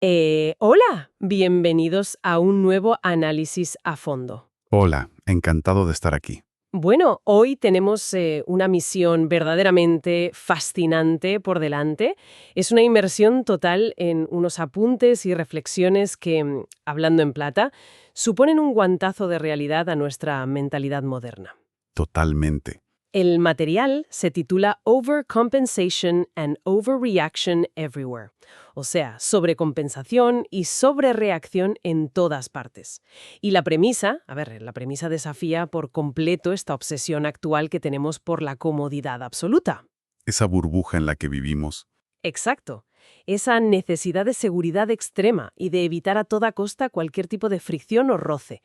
Hola, bienvenidos a un nuevo análisis a fondo. Hola, encantado de estar aquí. Bueno, hoy tenemos una misión verdaderamente fascinante por delante. Es una inmersión total en unos apuntes y reflexiones que, hablando en plata, suponen un guantazo de realidad a nuestra mentalidad moderna. Totalmente. El material se titula Overcompensation and Overreaction Everywhere, o sea, sobrecompensación y sobrereacción en todas partes. Y la premisa, la premisa desafía por completo esta obsesión actual que tenemos por la comodidad absoluta. Esa burbuja en la que vivimos. Exacto. Esa necesidad de seguridad extrema y de evitar a toda costa cualquier tipo de fricción o roce.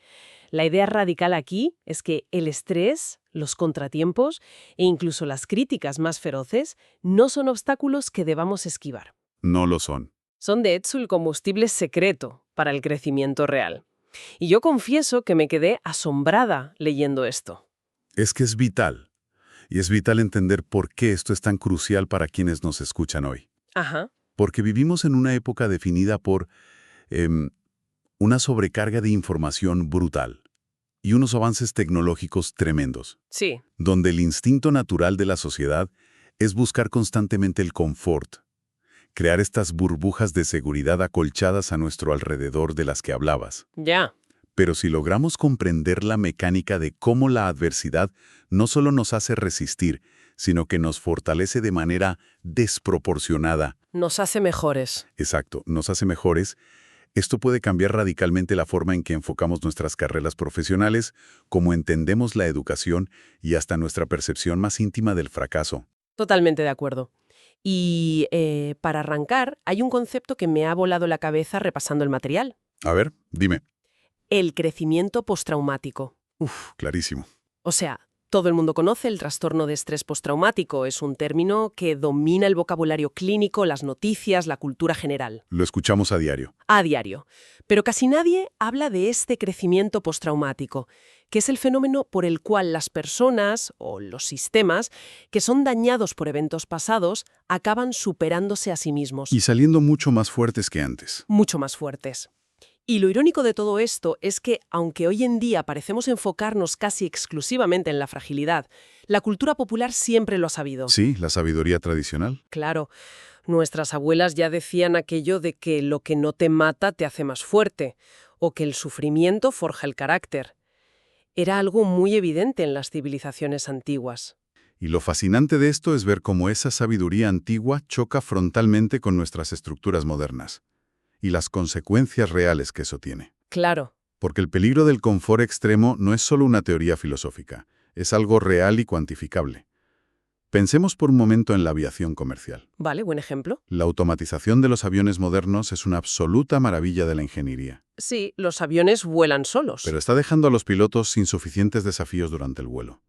La idea radical aquí es que el estrés, los contratiempos e incluso las críticas más feroces no son obstáculos que debamos esquivar. No lo son. Son de hecho el combustible secreto para el crecimiento real. Y yo confieso que me quedé asombrada leyendo esto. Es que es vital. Y es vital entender por qué esto es tan crucial para quienes nos escuchan hoy. Ajá. Porque vivimos en una época definida por una sobrecarga de información brutal y unos avances tecnológicos tremendos, Sí. donde el instinto natural de la sociedad es buscar constantemente el confort, crear estas burbujas de seguridad acolchadas a nuestro alrededor de las que hablabas. Ya. Pero si logramos comprender la mecánica de cómo la adversidad no solo nos hace resistir, sino que nos fortalece de manera desproporcionada. Nos hace mejores. Exacto, nos hace mejores. Esto puede cambiar radicalmente la forma en que enfocamos nuestras carreras profesionales, cómo entendemos la educación y hasta nuestra percepción más íntima del fracaso. Totalmente de acuerdo. Y para arrancar, hay un concepto que me ha volado la cabeza repasando el material. A ver, dime. El crecimiento postraumático. Clarísimo. O sea, todo el mundo conoce el trastorno de estrés postraumático. Es un término que domina el vocabulario clínico, las noticias, la cultura general. Lo escuchamos a diario. A diario. Pero casi nadie habla de este crecimiento postraumático, que es el fenómeno por el cual las personas o los sistemas que son dañados por eventos pasados acaban superándose a sí mismos. Y saliendo mucho más fuertes que antes. Mucho más fuertes. Y lo irónico de todo esto es que, aunque hoy en día parecemos enfocarnos casi exclusivamente en la fragilidad, la cultura popular siempre lo ha sabido. Sí, la sabiduría tradicional. Claro, nuestras abuelas ya decían aquello de que lo que no te mata te hace más fuerte, o que el sufrimiento forja el carácter. Era algo muy evidente en las civilizaciones antiguas. Y lo fascinante de esto es ver cómo esa sabiduría antigua choca frontalmente con nuestras estructuras modernas. Y las consecuencias reales que eso tiene. Claro. Porque el peligro del confort extremo no es solo una teoría filosófica, es algo real y cuantificable. Pensemos por un momento en la aviación comercial. Vale, buen ejemplo. La automatización de los aviones modernos es una absoluta maravilla de la ingeniería. Sí, los aviones vuelan solos. Pero está dejando a los pilotos sin suficientes desafíos durante el vuelo.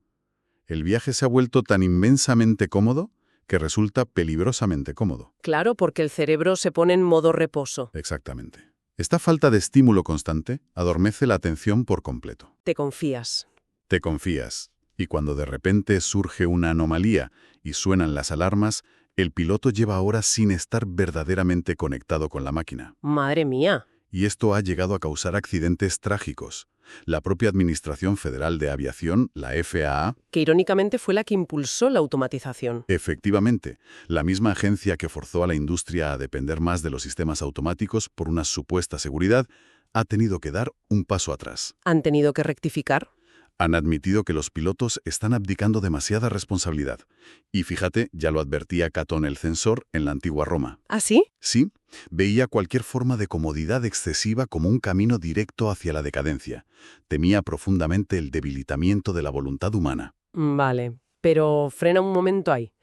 El viaje se ha vuelto tan inmensamente cómodo que resulta peligrosamente cómodo. Claro, porque el cerebro se pone en modo reposo. Exactamente. Esta falta de estímulo constante adormece la atención por completo. Te confías. Te confías. Y cuando de repente surge una anomalía y suenan las alarmas, el piloto lleva horas sin estar verdaderamente conectado con la máquina. Madre mía. Y esto ha llegado a causar accidentes trágicos. La propia Administración Federal de Aviación, la FAA, Que irónicamente fue la que impulsó la automatización. efectivamente, la misma agencia que forzó a la industria a depender más de los sistemas automáticos por una supuesta seguridad, ha tenido que dar un paso atrás. ¿Han tenido que rectificar? Han admitido que los pilotos están abdicando demasiada responsabilidad. Y fíjate, ya lo advertía Catón el censor en la antigua Roma. ¿Ah, sí? Sí, veía cualquier forma de comodidad excesiva como un camino directo hacia la decadencia. Temía profundamente el debilitamiento de la voluntad humana. Vale, pero frena un momento ahí,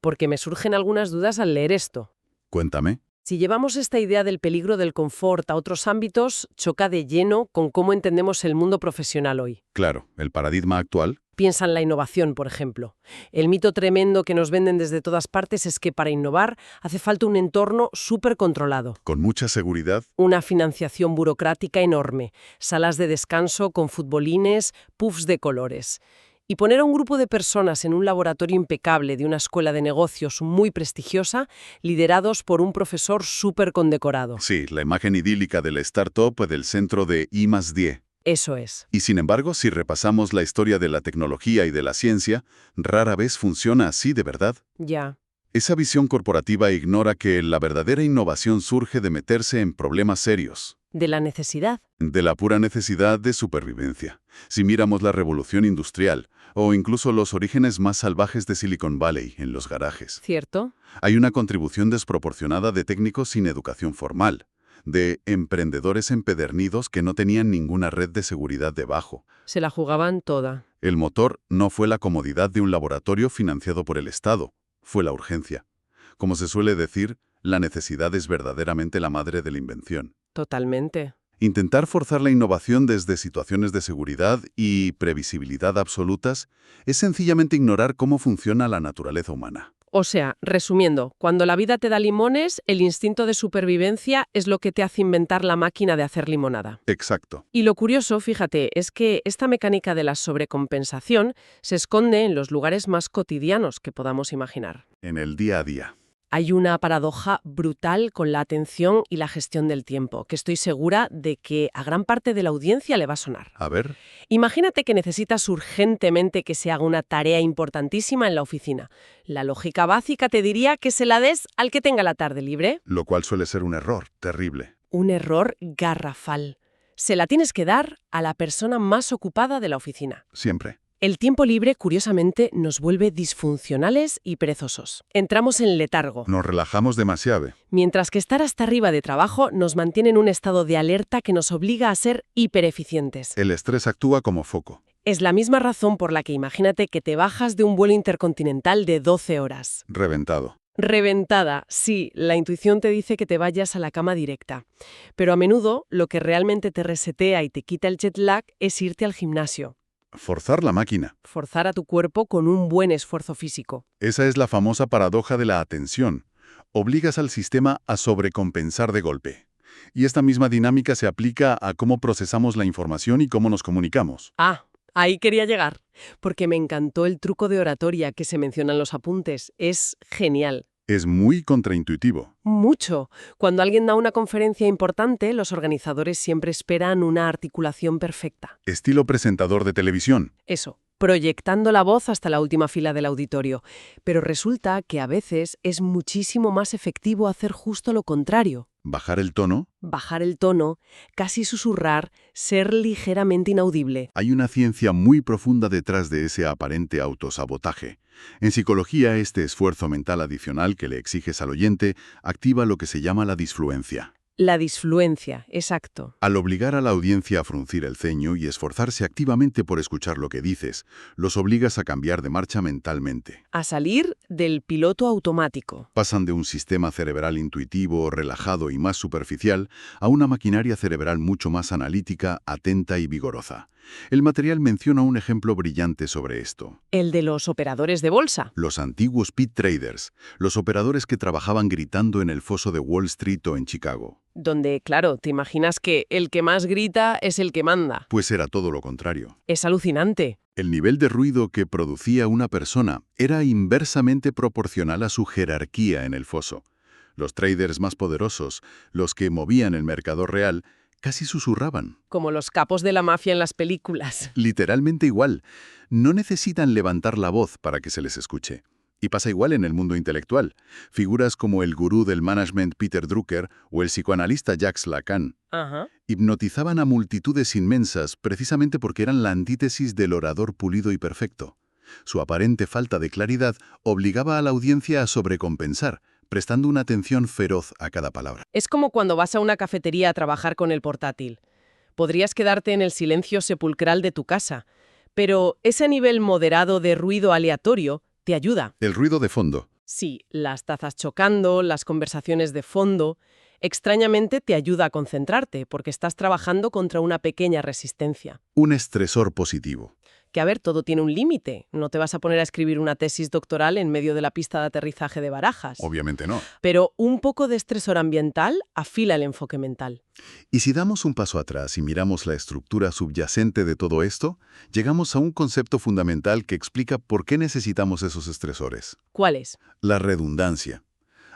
porque me surgen algunas dudas al leer esto. Cuéntame. Si llevamos esta idea del peligro del confort a otros ámbitos, choca de lleno con cómo entendemos el mundo profesional hoy. Claro, el paradigma actual. Piensa en la innovación, por ejemplo. El mito tremendo que nos venden desde todas partes es que para innovar hace falta un entorno súper controlado. Con mucha seguridad. Una financiación burocrática enorme, salas de descanso con futbolines, puffs de colores. Y poner a un grupo de personas en un laboratorio impecable de una escuela de negocios muy prestigiosa, liderados por un profesor súper condecorado. Sí, la imagen idílica de la startup del centro de I+D. Eso es. Y sin embargo, si repasamos la historia de la tecnología y de la ciencia, rara vez funciona así de verdad. Ya. Esa visión corporativa ignora que la verdadera innovación surge de meterse en problemas serios, De la necesidad. de la pura necesidad de supervivencia. Si miramos la revolución industrial, o incluso los orígenes más salvajes de Silicon Valley en los garajes, ¿Cierto? hay una contribución desproporcionada de técnicos sin educación formal, de emprendedores empedernidos que no tenían ninguna red de seguridad debajo. Se la jugaban toda. El motor no fue la comodidad de un laboratorio financiado por el Estado, fue la urgencia. Como se suele decir, la necesidad es verdaderamente la madre de la invención. Totalmente. Intentar forzar la innovación desde situaciones de seguridad y previsibilidad absolutas es sencillamente ignorar cómo funciona la naturaleza humana. O sea, resumiendo, cuando la vida te da limones, el instinto de supervivencia es lo que te hace inventar la máquina de hacer limonada. Exacto. Y lo curioso, fíjate, es que esta mecánica de la sobrecompensación se esconde en los lugares más cotidianos que podamos imaginar. En el día a día. Hay una paradoja brutal con la atención y la gestión del tiempo, que estoy segura de que a gran parte de la audiencia le va a sonar. A ver, Imagínate que necesitas urgentemente que se haga una tarea importantísima en la oficina. La lógica básica te diría que se la des al que tenga la tarde libre. lo cual suele ser un error terrible. Un error garrafal. Se la tienes que dar a la persona más ocupada de la oficina. Siempre. El tiempo libre, curiosamente, nos vuelve disfuncionales y perezosos. Entramos en letargo, Nos relajamos demasiado. mientras que estar hasta arriba de trabajo nos mantiene en un estado de alerta que nos obliga a ser hipereficientes. El estrés actúa como foco. Es la misma razón por la que imagínate que te bajas de un vuelo intercontinental de 12 horas. Reventado. Reventada, sí, la intuición te dice que te vayas a la cama directa. Pero a menudo lo que realmente te resetea y te quita el jet lag es irte al gimnasio. Forzar la máquina. Forzar a tu cuerpo con un buen esfuerzo físico. Esa es la famosa paradoja de la atención. Obligas al sistema a sobrecompensar de golpe. Y esta misma dinámica se aplica a cómo procesamos la información y cómo nos comunicamos. Ah, ahí quería llegar, porque me encantó el truco de oratoria que se menciona en los apuntes. Es genial. Es muy contraintuitivo. Mucho. Cuando alguien da una conferencia importante, los organizadores siempre esperan una articulación perfecta. Estilo presentador de televisión. Eso, proyectando la voz hasta la última fila del auditorio. Pero resulta que a veces es muchísimo más efectivo hacer justo lo contrario. Bajar el tono. Bajar el tono, casi susurrar, ser ligeramente inaudible. Hay una ciencia muy profunda detrás de ese aparente autosabotaje. En psicología, este esfuerzo mental adicional que le exiges al oyente activa lo que se llama la disfluencia. La disfluencia, exacto. Al obligar a la audiencia a fruncir el ceño y esforzarse activamente por escuchar lo que dices, los obligas a cambiar de marcha mentalmente. A salir del piloto automático. Pasan de un sistema cerebral intuitivo, relajado y más superficial a una maquinaria cerebral mucho más analítica, atenta y vigorosa. El material menciona un ejemplo brillante sobre esto. El de los operadores de bolsa. Los antiguos pit traders, los operadores que trabajaban gritando en el foso de Wall Street o en Chicago. Donde, claro, te imaginas que el que más grita es el que manda. Pues era todo lo contrario. Es alucinante. El nivel de ruido que producía una persona era inversamente proporcional a su jerarquía en el foso. Los traders más poderosos, los que movían el mercado real, casi susurraban. Como los capos de la mafia en las películas. Literalmente igual. No necesitan levantar la voz para que se les escuche. Y pasa igual en el mundo intelectual. Figuras como el gurú del management Peter Drucker o el psicoanalista Jacques Lacan Ajá. hipnotizaban a multitudes inmensas precisamente porque eran la antítesis del orador pulido y perfecto. Su aparente falta de claridad obligaba a la audiencia a sobrecompensar, prestando una atención feroz a cada palabra. Es como cuando vas a una cafetería a trabajar con el portátil. Podrías quedarte en el silencio sepulcral de tu casa, pero ese nivel moderado de ruido aleatorio te ayuda. El ruido de fondo. Sí, las tazas chocando, las conversaciones de fondo. Extrañamente te ayuda a concentrarte porque estás trabajando contra una pequeña resistencia. Un estresor positivo. Que, a ver, todo tiene un límite. No te vas a poner a escribir una tesis doctoral en medio de la pista de aterrizaje de Barajas. Obviamente no. Pero un poco de estresor ambiental afila el enfoque mental. Y si damos un paso atrás y miramos la estructura subyacente de todo esto, llegamos a un concepto fundamental que explica por qué necesitamos esos estresores. ¿Cuál es? La redundancia.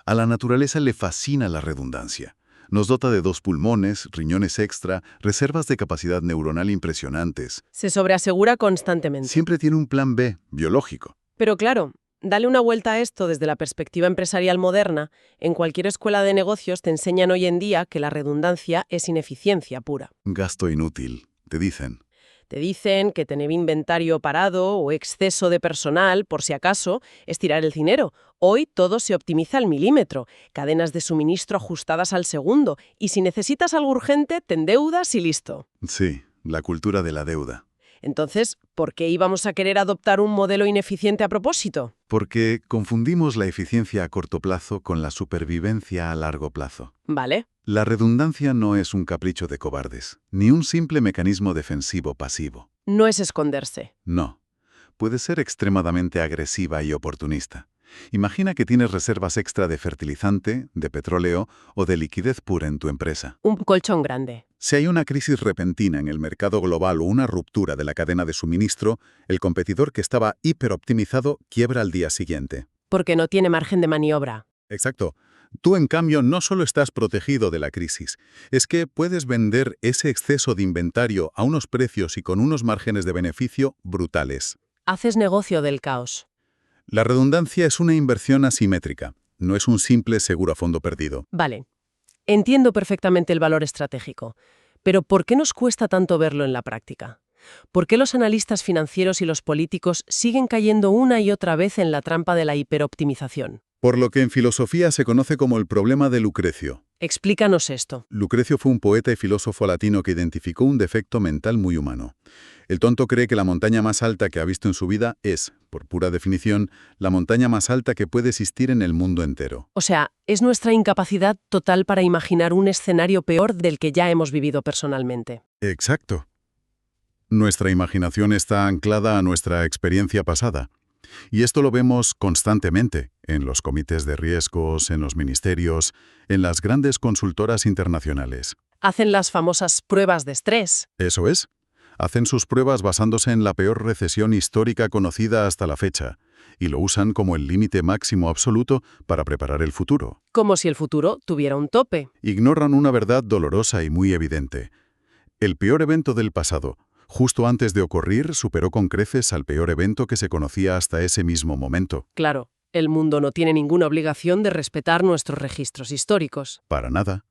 A la naturaleza le fascina la redundancia. Nos dota de 2 pulmones, riñones extra, reservas de capacidad neuronal impresionantes. Se sobreasegura constantemente. Siempre tiene un plan B, biológico. Pero claro, dale una vuelta a esto desde la perspectiva empresarial moderna. En cualquier escuela de negocios te enseñan hoy en día que la redundancia es ineficiencia pura. Gasto inútil, te dicen. Te dicen que tener inventario parado o exceso de personal, por si acaso, es tirar el dinero. Hoy todo se optimiza al milímetro, cadenas de suministro ajustadas al segundo, y si necesitas algo urgente, te endeudas y listo. Sí, la cultura de la deuda. Entonces, ¿por qué íbamos a querer adoptar un modelo ineficiente a propósito? Porque confundimos la eficiencia a corto plazo con la supervivencia a largo plazo. Vale. La redundancia no es un capricho de cobardes, ni un simple mecanismo defensivo pasivo. No es esconderse. No. Puede ser extremadamente agresiva y oportunista. Imagina que tienes reservas extra de fertilizante, de petróleo o de liquidez pura en tu empresa. Un colchón grande. Si hay una crisis repentina en el mercado global o una ruptura de la cadena de suministro, el competidor que estaba hiperoptimizado quiebra al día siguiente. Porque no tiene margen de maniobra. Exacto. Tú, en cambio, no solo estás protegido de la crisis, es que puedes vender ese exceso de inventario a unos precios y con unos márgenes de beneficio brutales. Haces negocio del caos. La redundancia es una inversión asimétrica, no es un simple seguro a fondo perdido. Vale. Entiendo perfectamente el valor estratégico, pero ¿por qué nos cuesta tanto verlo en la práctica? ¿Por qué los analistas financieros y los políticos siguen cayendo una y otra vez en la trampa de la hiperoptimización? Por lo que en filosofía se conoce como el problema de Lucrecio. Explícanos esto. Lucrecio fue un poeta y filósofo latino que identificó un defecto mental muy humano. El tonto cree que la montaña más alta que ha visto en su vida es, por pura definición, la montaña más alta que puede existir en el mundo entero. O sea, es nuestra incapacidad total para imaginar un escenario peor del que ya hemos vivido personalmente. Exacto. Nuestra imaginación está anclada a nuestra experiencia pasada. Y esto lo vemos constantemente, en los comités de riesgos, en los ministerios, en las grandes consultoras internacionales. Hacen las famosas pruebas de estrés. Eso es. Hacen sus pruebas basándose en la peor recesión histórica conocida hasta la fecha, y lo usan como el límite máximo absoluto para preparar el futuro. Como si el futuro tuviera un tope. Ignoran una verdad dolorosa y muy evidente. El peor evento del pasado, justo antes de ocurrir, superó con creces al peor evento que se conocía hasta ese mismo momento. Claro, el mundo no tiene ninguna obligación de respetar nuestros registros históricos. Para nada.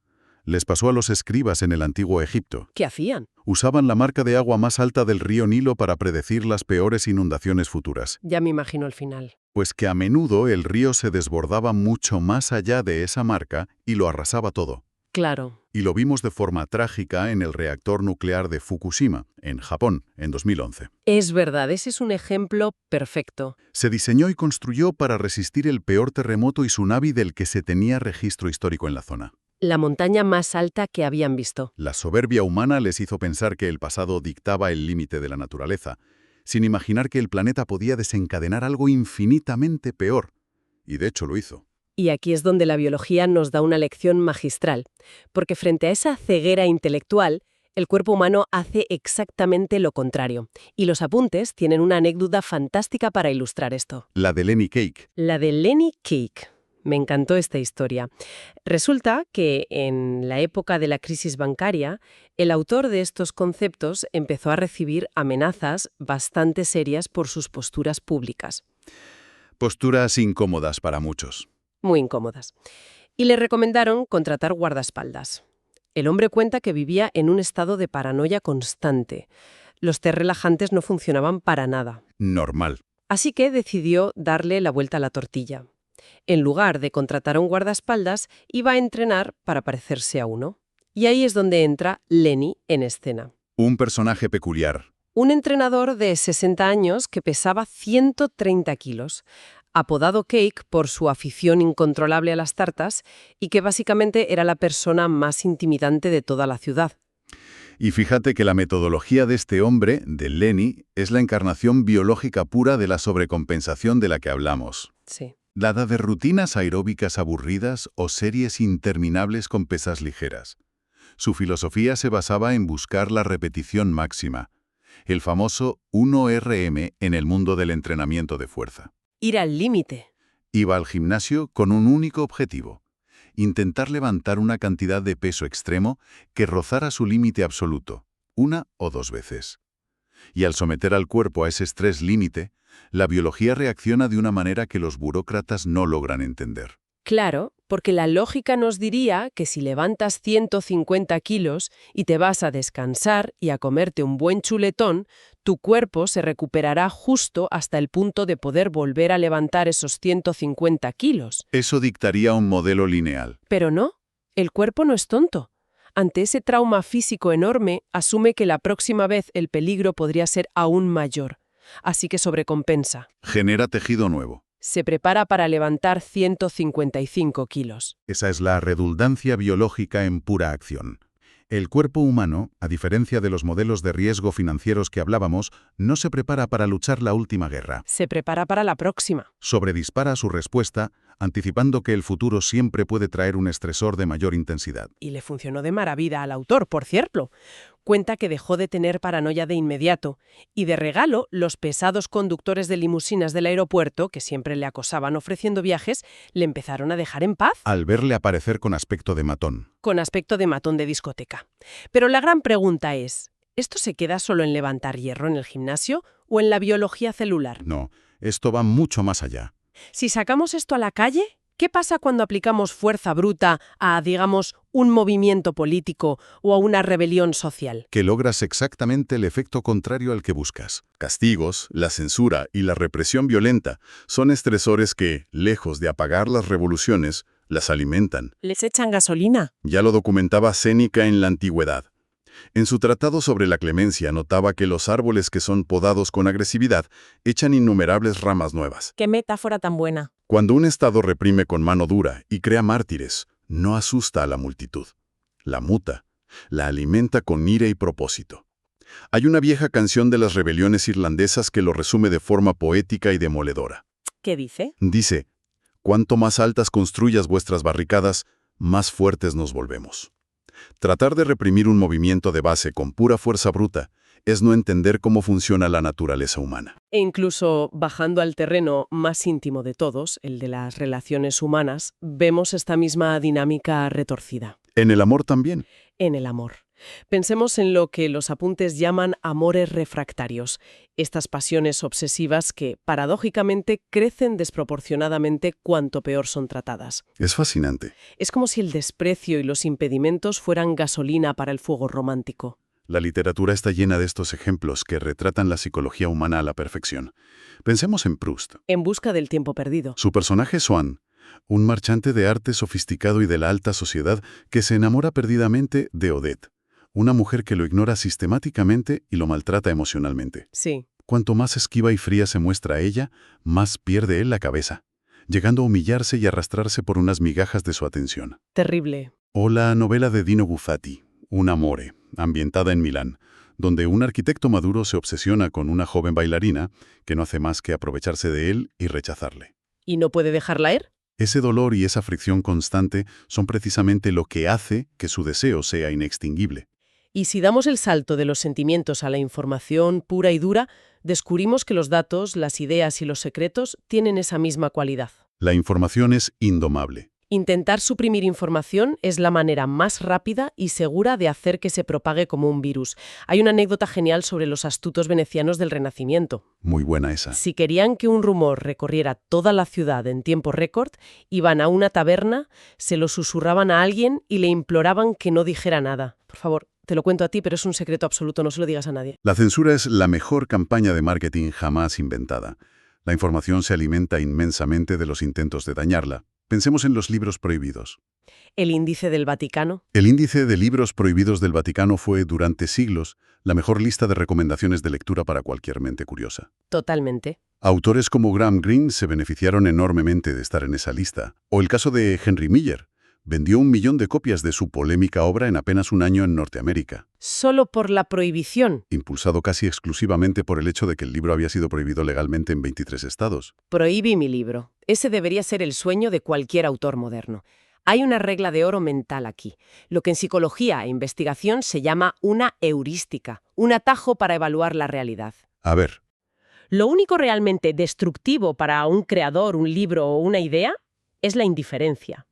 Les pasó a los escribas en el antiguo Egipto. ¿Qué hacían? Usaban la marca de agua más alta del río Nilo para predecir las peores inundaciones futuras. Ya me imagino el final. Pues que a menudo el río se desbordaba mucho más allá de esa marca y lo arrasaba todo. Claro. Y lo vimos de forma trágica en el reactor nuclear de Fukushima, en Japón, en 2011. Es verdad, ese es un ejemplo perfecto. Se diseñó y construyó para resistir el peor terremoto y tsunami del que se tenía registro histórico en la zona. La montaña más alta que habían visto. La soberbia humana les hizo pensar que el pasado dictaba el límite de la naturaleza, sin imaginar que el planeta podía desencadenar algo infinitamente peor. Y de hecho lo hizo. Y aquí es donde la biología nos da una lección magistral, porque frente a esa ceguera intelectual, el cuerpo humano hace exactamente lo contrario. Y los apuntes tienen una anécdota fantástica para ilustrar esto. La de Lenny Cake. La de Lenny Cake. Me encantó esta historia. Resulta que en la época de la crisis bancaria, el autor de estos conceptos empezó a recibir amenazas bastante serias por sus posturas públicas. Posturas incómodas para muchos. Muy incómodas. Y le recomendaron contratar guardaespaldas. El hombre cuenta que vivía en un estado de paranoia constante. Los té relajantes no funcionaban para nada. Normal. Así que decidió darle la vuelta a la tortilla. En lugar de contratar a un guardaespaldas, iba a entrenar para parecerse a uno. Y ahí es donde entra Lenny en escena. Un personaje peculiar. Un entrenador de 60 años que pesaba 130 kilos, apodado Cake por su afición incontrolable a las tartas y que básicamente era la persona más intimidante de toda la ciudad. Y fíjate que la metodología de este hombre, de Lenny, es la encarnación biológica pura de la sobrecompensación de la que hablamos. Sí. Nada de rutinas aeróbicas aburridas o series interminables con pesas ligeras. Su filosofía se basaba en buscar la repetición máxima, el famoso 1RM en el mundo del entrenamiento de fuerza. Ir al límite. Iba al gimnasio con un único objetivo: intentar levantar una cantidad de peso extremo que rozara su límite absoluto, una o dos veces. Y al someter al cuerpo a ese estrés límite, la biología reacciona de una manera que los burócratas no logran entender. Claro, porque la lógica nos diría que si levantas 150 kilos y te vas a descansar y a comerte un buen chuletón, tu cuerpo se recuperará justo hasta el punto de poder volver a levantar esos 150 kilos. Eso dictaría un modelo lineal. Pero no, el cuerpo no es tonto. Ante ese trauma físico enorme, asume que la próxima vez el peligro podría ser aún mayor. Así que sobrecompensa. Genera tejido nuevo. Se prepara para levantar 155 kilos. Esa es la redundancia biológica en pura acción. El cuerpo humano, a diferencia de los modelos de riesgo financieros que hablábamos, no se prepara para luchar la última guerra. Se prepara para la próxima. Sobredispara su respuesta, anticipando que el futuro siempre puede traer un estresor de mayor intensidad. Y le funcionó de maravilla al autor, por cierto. Cuenta que dejó de tener paranoia de inmediato, y de regalo, los pesados conductores de limusinas del aeropuerto, que siempre le acosaban ofreciendo viajes, le empezaron a dejar en paz. Al verle aparecer con aspecto de matón. Con aspecto de matón de discoteca. Pero la gran pregunta es, ¿esto se queda solo en levantar hierro en el gimnasio o en la biología celular? No, esto va mucho más allá. Si sacamos esto a la calle, ¿qué pasa cuando aplicamos fuerza bruta a, digamos, un movimiento político o a una rebelión social? Que logras exactamente el efecto contrario al que buscas. Castigos, la censura y la represión violenta son estresores que, lejos de apagar las revoluciones, las alimentan. ¿Les echan gasolina? Ya lo documentaba Séneca en la antigüedad. En su tratado sobre la clemencia notaba que los árboles que son podados con agresividad echan innumerables ramas nuevas. ¡Qué metáfora tan buena! Cuando un Estado reprime con mano dura y crea mártires, no asusta a la multitud. La muta, la alimenta con ira y propósito. Hay una vieja canción de las rebeliones irlandesas que lo resume de forma poética y demoledora. ¿Qué dice? Dice: «Cuanto más altas construyas vuestras barricadas, más fuertes nos volvemos». Tratar de reprimir un movimiento de base con pura fuerza bruta es no entender cómo funciona la naturaleza humana. E incluso bajando al terreno más íntimo de todos, el de las relaciones humanas, vemos esta misma dinámica retorcida. En el amor también. En el amor. Pensemos en lo que los apuntes llaman amores refractarios, estas pasiones obsesivas que, paradójicamente, crecen desproporcionadamente cuanto peor son tratadas. Es fascinante. Es como si el desprecio y los impedimentos fueran gasolina para el fuego romántico. La literatura está llena de estos ejemplos que retratan la psicología humana a la perfección. Pensemos en Proust. En busca del tiempo perdido. Su personaje Swann, un marchante de arte sofisticado y de la alta sociedad que se enamora perdidamente de Odette, una mujer que lo ignora sistemáticamente y lo maltrata emocionalmente. Sí. Cuanto más esquiva y fría se muestra ella, más pierde él la cabeza, llegando a humillarse y arrastrarse por unas migajas de su atención. Terrible. O la novela de Dino Buffati, Un amore, ambientada en Milán, donde un arquitecto maduro se obsesiona con una joven bailarina que no hace más que aprovecharse de él y rechazarle. ¿Y no puede dejarla ir? Ese dolor y esa fricción constante son precisamente lo que hace que su deseo sea inextinguible. Y si damos el salto de los sentimientos a la información pura y dura, descubrimos que los datos, las ideas y los secretos tienen esa misma cualidad. La información es indomable. Intentar suprimir información es la manera más rápida y segura de hacer que se propague como un virus. Hay una anécdota genial sobre los astutos venecianos del Renacimiento. Muy buena esa. Si querían que un rumor recorriera toda la ciudad en tiempo récord, iban a una taberna, se lo susurraban a alguien y le imploraban que no dijera nada. Por favor, te lo cuento a ti, pero es un secreto absoluto, no se lo digas a nadie. La censura es la mejor campaña de marketing jamás inventada. La información se alimenta inmensamente de los intentos de dañarla. Pensemos en los libros prohibidos. ¿El índice del Vaticano? El índice de libros prohibidos del Vaticano fue, durante siglos, la mejor lista de recomendaciones de lectura para cualquier mente curiosa. Totalmente. Autores como Graham Greene se beneficiaron enormemente de estar en esa lista. O el caso de Henry Miller, Vendió 1 millón de copias de su polémica obra en apenas un año en Norteamérica, Solo por la prohibición. impulsado casi exclusivamente por el hecho de que el libro había sido prohibido legalmente en 23 estados. Prohibí mi libro. Ese debería ser el sueño de cualquier autor moderno. Hay una regla de oro mental aquí, lo que en psicología e investigación se llama una heurística, un atajo para evaluar la realidad. A ver, Lo único realmente destructivo para un creador, un libro o una idea es la indiferencia.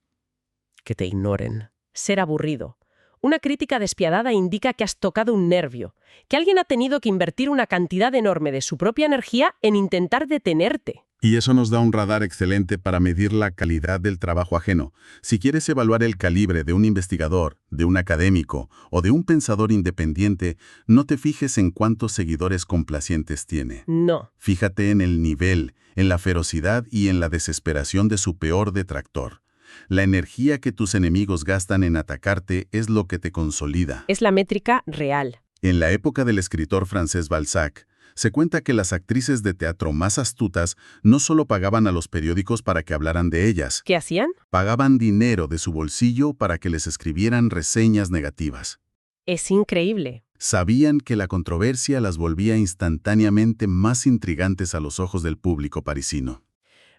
Que te ignoren. Ser aburrido. Una crítica despiadada indica que has tocado un nervio, que alguien ha tenido que invertir una cantidad enorme de su propia energía en intentar detenerte. y eso nos da un radar excelente para medir la calidad del trabajo ajeno. Si quieres evaluar el calibre de un investigador, de un académico o de un pensador independiente, no te fijes en cuántos seguidores complacientes tiene. No. Fíjate en el nivel, en la ferocidad y en la desesperación de su peor detractor. La energía que tus enemigos gastan en atacarte es lo que te consolida. Es la métrica real. En la época del escritor francés Balzac, se cuenta que las actrices de teatro más astutas no solo pagaban a los periódicos para que hablaran de ellas, ¿Qué hacían? pagaban dinero de su bolsillo para que les escribieran reseñas negativas. Es increíble. Sabían que la controversia las volvía instantáneamente más intrigantes a los ojos del público parisino.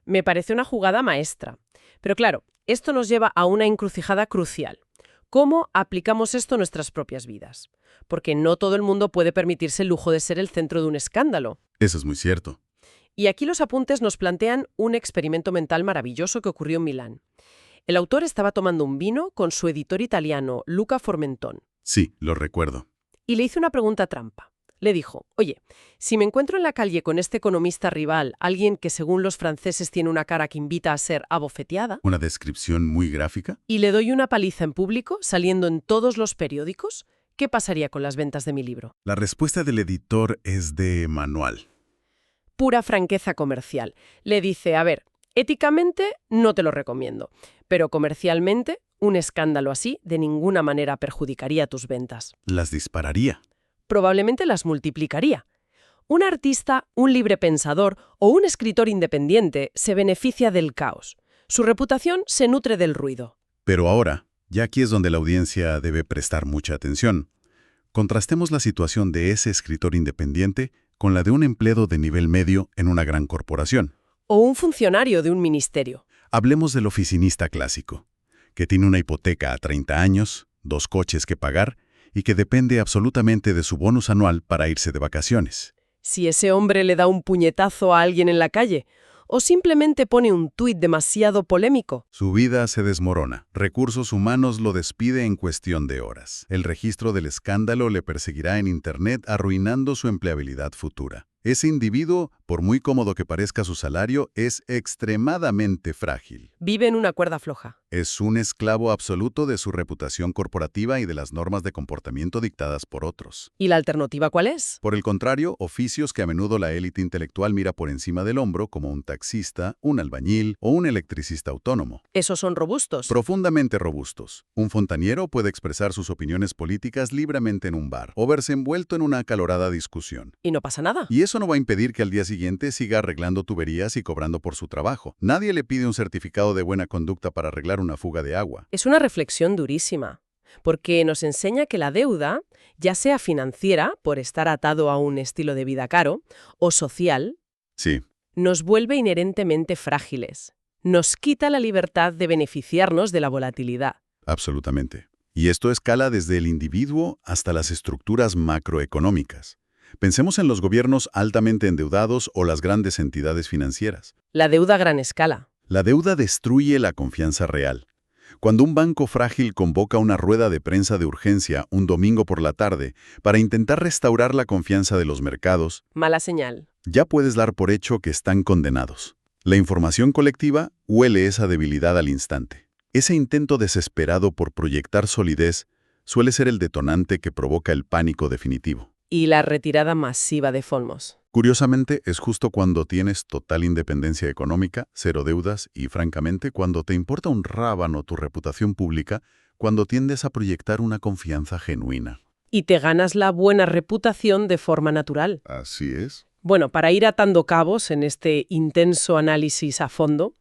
Me parece una jugada maestra. Pero claro, esto nos lleva a una encrucijada crucial. ¿Cómo aplicamos esto a nuestras propias vidas? Porque no todo el mundo puede permitirse el lujo de ser el centro de un escándalo. Eso es muy cierto. Y aquí los apuntes nos plantean un experimento mental maravilloso que ocurrió en Milán. El autor estaba tomando un vino con su editor italiano, Luca Formentón, Sí, lo recuerdo. y le hizo una pregunta trampa. Le dijo, oye, si me encuentro en la calle con este economista rival, alguien que según los franceses tiene una cara que invita a ser abofeteada, ¿Una descripción muy gráfica? y le doy una paliza en público, saliendo en todos los periódicos, ¿qué pasaría con las ventas de mi libro? La respuesta del editor es de manual. Pura franqueza comercial. Le dice, a ver, éticamente no te lo recomiendo, pero comercialmente un escándalo así de ninguna manera perjudicaría tus ventas. Las dispararía. Probablemente las multiplicaría. Un artista, un libre pensador o un escritor independiente se beneficia del caos. Su reputación se nutre del ruido. Pero ahora, ya aquí es donde la audiencia debe prestar mucha atención. Contrastemos la situación de ese escritor independiente con la de un empleado de nivel medio en una gran corporación. O un funcionario de un ministerio. Hablemos del oficinista clásico, que tiene una hipoteca a 30 años, 2 coches que pagar y que depende absolutamente de su bonus anual para irse de vacaciones. Si ese hombre le da un puñetazo a alguien en la calle, o simplemente pone un tuit demasiado polémico. Su vida se desmorona. Recursos Humanos lo despide en cuestión de horas. El registro del escándalo le perseguirá en Internet, arruinando su empleabilidad futura. Ese individuo, por muy cómodo que parezca su salario, es extremadamente frágil. Vive en una cuerda floja. Es un esclavo absoluto de su reputación corporativa y de las normas de comportamiento dictadas por otros. ¿Y la alternativa cuál es? Por el contrario, oficios que a menudo la élite intelectual mira por encima del hombro, como un taxista, un albañil o un electricista autónomo. Esos son robustos. Profundamente robustos. Un fontanero puede expresar sus opiniones políticas libremente en un bar o verse envuelto en una acalorada discusión. Y no pasa nada. Y eso no va a impedir que al día siguiente siga arreglando tuberías y cobrando por su trabajo. Nadie le pide un certificado de buena conducta para arreglar una fuga de agua. Es una reflexión durísima, porque nos enseña que la deuda, ya sea financiera, por estar atado a un estilo de vida caro, o social, Sí, nos vuelve inherentemente frágiles. Nos quita la libertad de beneficiarnos de la volatilidad. absolutamente. Y esto escala desde el individuo hasta las estructuras macroeconómicas. Pensemos en los gobiernos altamente endeudados o las grandes entidades financieras. La deuda a gran escala. La deuda destruye la confianza real. Cuando un banco frágil convoca una rueda de prensa de urgencia un domingo por la tarde para intentar restaurar la confianza de los mercados, Mala señal. ya puedes dar por hecho que están condenados. La información colectiva huele esa debilidad al instante. Ese intento desesperado por proyectar solidez suele ser el detonante que provoca el pánico definitivo. Y la retirada masiva de fondos. Curiosamente, es justo cuando tienes total independencia económica, cero deudas y, francamente, cuando te importa un rábano tu reputación pública, cuando tiendes a proyectar una confianza genuina. Y te ganas la buena reputación de forma natural. Así es. Bueno, para ir atando cabos en este intenso análisis a fondo,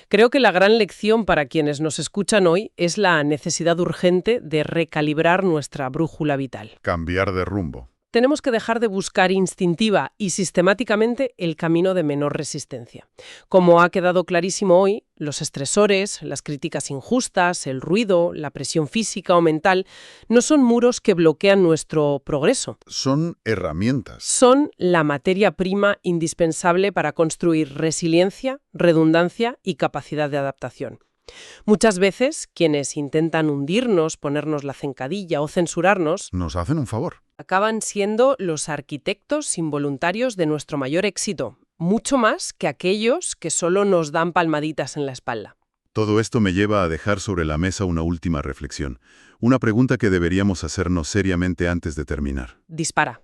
creo que la gran lección para quienes nos escuchan hoy es la necesidad urgente de recalibrar nuestra brújula vital. Cambiar de rumbo. Tenemos que dejar de buscar instintiva y sistemáticamente el camino de menor resistencia. Como ha quedado clarísimo hoy, los estresores, las críticas injustas, el ruido, la presión física o mental no son muros que bloquean nuestro progreso. Son herramientas. Son la materia prima indispensable para construir resiliencia, redundancia y capacidad de adaptación. Muchas veces, quienes intentan hundirnos, ponernos la zancadilla o censurarnos, Nos hacen un favor. acaban siendo los arquitectos involuntarios de nuestro mayor éxito, mucho más que aquellos que solo nos dan palmaditas en la espalda. Todo esto me lleva a dejar sobre la mesa una última reflexión. Una pregunta que deberíamos hacernos seriamente antes de terminar. Dispara.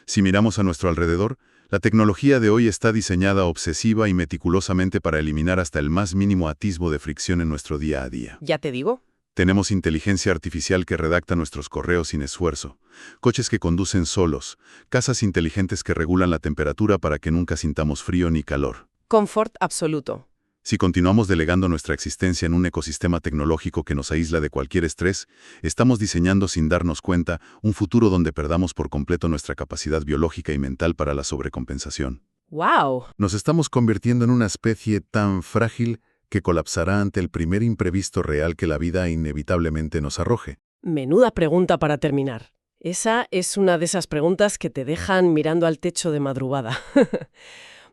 Si miramos a nuestro alrededor, la tecnología de hoy está diseñada obsesiva y meticulosamente para eliminar hasta el más mínimo atisbo de fricción en nuestro día a día. Ya te digo. Tenemos inteligencia artificial que redacta nuestros correos sin esfuerzo, coches que conducen solos, casas inteligentes que regulan la temperatura para que nunca sintamos frío ni calor. Confort absoluto. Si continuamos delegando nuestra existencia en un ecosistema tecnológico que nos aísla de cualquier estrés, estamos diseñando sin darnos cuenta un futuro donde perdamos por completo nuestra capacidad biológica y mental para la sobrecompensación. ¡Wow! Nos estamos convirtiendo en una especie tan frágil que colapsará ante el primer imprevisto real que la vida inevitablemente nos arroje. Menuda pregunta para terminar. Esa es una de esas preguntas que te dejan mirando al techo de madrugada.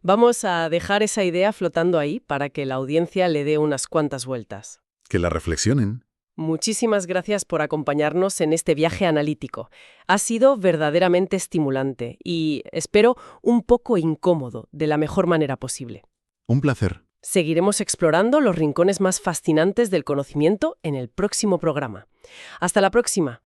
Vamos a dejar esa idea flotando ahí para que la audiencia le dé unas cuantas vueltas. Que la reflexionen. Muchísimas gracias por acompañarnos en este viaje analítico. Ha sido verdaderamente estimulante y, espero, un poco incómodo, de la mejor manera posible. Un placer. Seguiremos explorando los rincones más fascinantes del conocimiento en el próximo programa. Hasta la próxima.